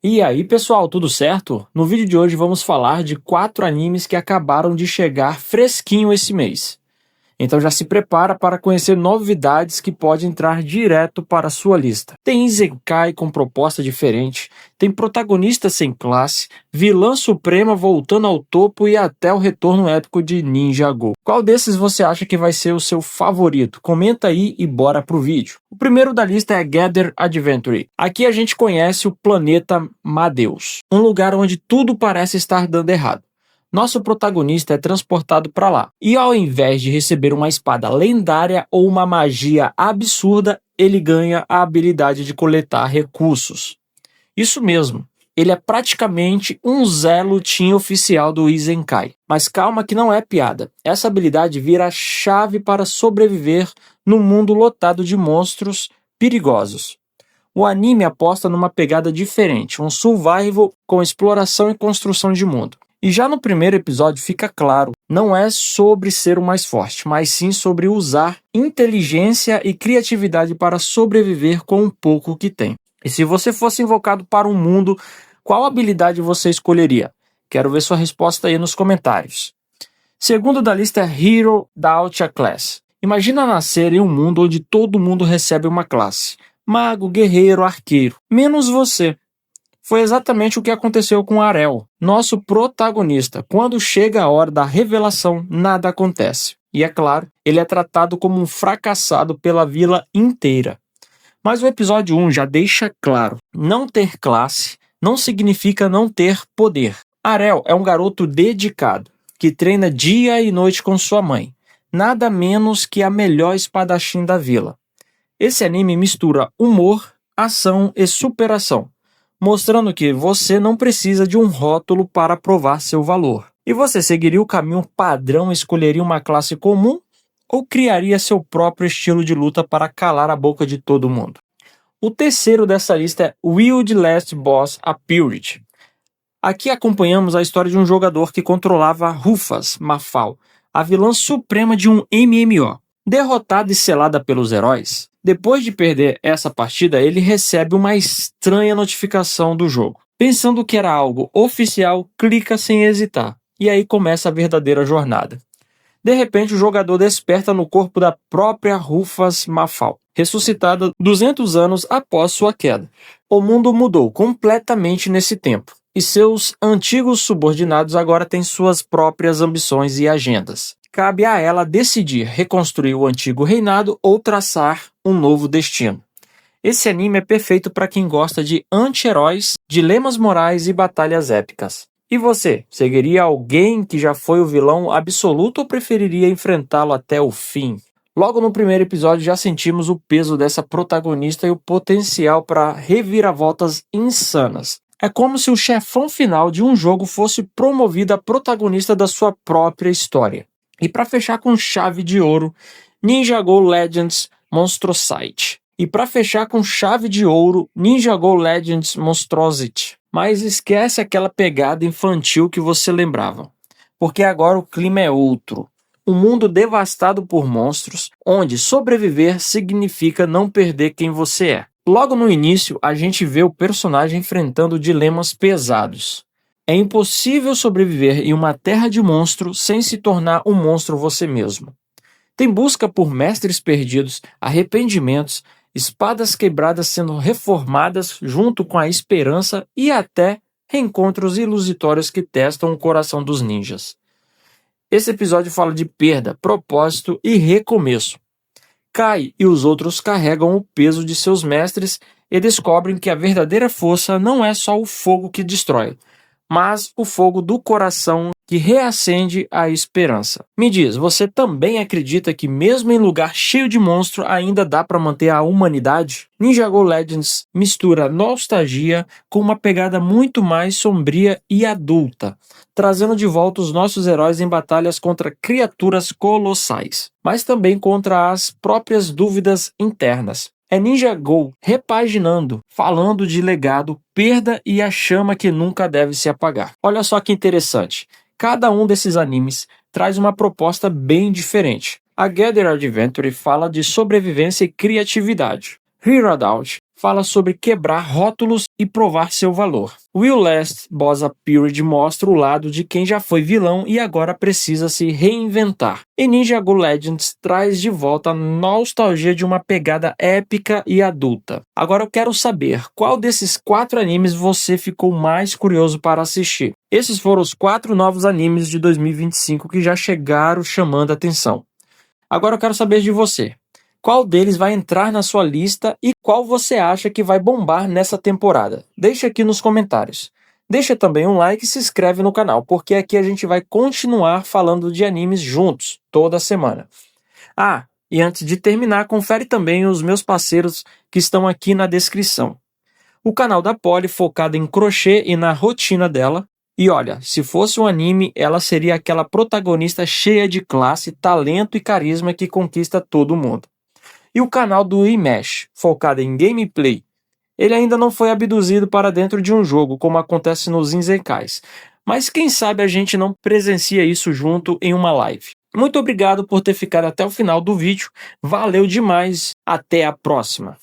E aí, pessoal, tudo certo? No vídeo de hoje vamos falar de 4 animes que acabaram de chegar fresquinho esse mês. Então já se prepara para conhecer novidades que podem entrar direto para a sua lista. Tem Isekai com proposta diferente, tem protagonista sem classe, vilã suprema voltando ao topo e até o retorno épico de Ninja Go. Qual desses você acha que vai ser o seu favorito? Comenta aí e bora pro vídeo. O primeiro da lista é Gather Adventure. Aqui a gente conhece o planeta Madeus, um lugar onde tudo parece estar dando errado. Nosso protagonista é transportado para lá, e ao invés de receber uma espada lendária ou uma magia absurda, ele ganha a habilidade de coletar recursos. Isso mesmo, ele é praticamente um Zé Lutinha oficial do Isekai. Mas calma que não é piada, essa habilidade vira a chave para sobreviver no mundo lotado de monstros perigosos. O anime aposta numa pegada diferente, um survival com exploração e construção de mundo. E já no primeiro episódio fica claro, não é sobre ser o mais forte, mas sim sobre usar inteligência e criatividade para sobreviver com o pouco que tem. E se você fosse invocado para um mundo, qual habilidade você escolheria? Quero ver sua resposta aí nos comentários. Segundo da lista é Hero Without a Class. Imagina nascer em um mundo onde todo mundo recebe uma classe. Mago, guerreiro, arqueiro. Menos você. Foi exatamente o que aconteceu com Arel, nosso protagonista. Quando chega a hora da revelação, nada acontece. E é claro, ele é tratado como um fracassado pela vila inteira. Mas o episódio 1 já deixa claro, não ter classe não significa não ter poder. Arel é um garoto dedicado, que treina dia e noite com sua mãe. Nada menos que a melhor espadachim da vila. Esse anime mistura humor, ação e superação, mostrando que você não precisa de um rótulo para provar seu valor. E você seguiria o caminho padrão e escolheria uma classe comum ou criaria seu próprio estilo de luta para calar a boca de todo mundo? O terceiro dessa lista é Wild Last Boss Appeared. Aqui acompanhamos a história de um jogador que controlava Rufus Mafal, a vilã suprema de um MMO. Derrotada e selada pelos heróis, depois de perder essa partida, ele recebe uma estranha notificação do jogo. Pensando que era algo oficial, clica sem hesitar, e aí começa a verdadeira jornada. De repente, o jogador desperta no corpo da própria Rufus Mafal, ressuscitada 200 anos após sua queda. O mundo mudou completamente nesse tempo, e seus antigos subordinados agora têm suas próprias ambições e agendas. Cabe a ela decidir reconstruir o antigo reinado ou traçar um novo destino. Esse anime é perfeito para quem gosta de anti-heróis, dilemas morais e batalhas épicas. E você, seguiria alguém que já foi o vilão absoluto ou preferiria enfrentá-lo até o fim? Logo no primeiro episódio já sentimos o peso dessa protagonista e o potencial para reviravoltas insanas. É como se o chefão final de um jogo fosse promovido a protagonista da sua própria história. E para fechar com chave de ouro, Ninja Go Legends Monstrosity. Mas esquece aquela pegada infantil que você lembrava. Porque agora o clima é outro. Um mundo devastado por monstros, onde sobreviver significa não perder quem você é. Logo no início, a gente vê o personagem enfrentando dilemas pesados. É impossível sobreviver em uma terra de monstros sem se tornar um monstro você mesmo. Tem busca por mestres perdidos, arrependimentos, espadas quebradas sendo reformadas junto com a esperança e até reencontros ilusórios que testam o coração dos ninjas. Esse episódio fala de perda, propósito e recomeço. Kai e os outros carregam o peso de seus mestres e descobrem que a verdadeira força não é só o fogo que destrói, mas o fogo do coração que reacende a esperança. Me diz, você também acredita que mesmo em lugar cheio de monstro ainda dá para manter a humanidade? Ninja Go Legends mistura nostalgia com uma pegada muito mais sombria e adulta, trazendo de volta os nossos heróis em batalhas contra criaturas colossais, mas também contra as próprias dúvidas internas. É Ninja Go repaginando, falando de legado, perda e a chama que nunca deve se apagar. Olha só que interessante, cada um desses animes traz uma proposta bem diferente. A Gather Adventure fala de sobrevivência e criatividade. Hero Adult fala sobre quebrar rótulos e provar seu valor. Will Last Boss Up Period mostra o lado de quem já foi vilão e agora precisa se reinventar. E Ninjago Legends traz de volta a nostalgia de uma pegada épica e adulta. Agora eu quero saber, qual desses 4 animes você ficou mais curioso para assistir? Esses foram os 4 novos animes de 2025 que já chegaram chamando a atenção. Agora eu quero saber de você. Qual deles vai entrar na sua lista e qual você acha que vai bombar nessa temporada? Deixe aqui nos comentários. Deixa também um like e se inscreve no canal, porque aqui a gente vai continuar falando de animes juntos, toda semana. E antes de terminar, confere também os meus parceiros que estão aqui na descrição. O canal da Polly focado em crochê e na rotina dela. E olha, se fosse um anime, ela seria aquela protagonista cheia de classe, talento e carisma que conquista todo mundo. E o canal do Imesh, focado em gameplay. Ele ainda não foi abduzido para dentro de um jogo, como acontece nos Isekais. Mas quem sabe a gente não presencia isso junto em uma live. Muito obrigado por ter ficado até o final do vídeo. Valeu demais. Até a próxima.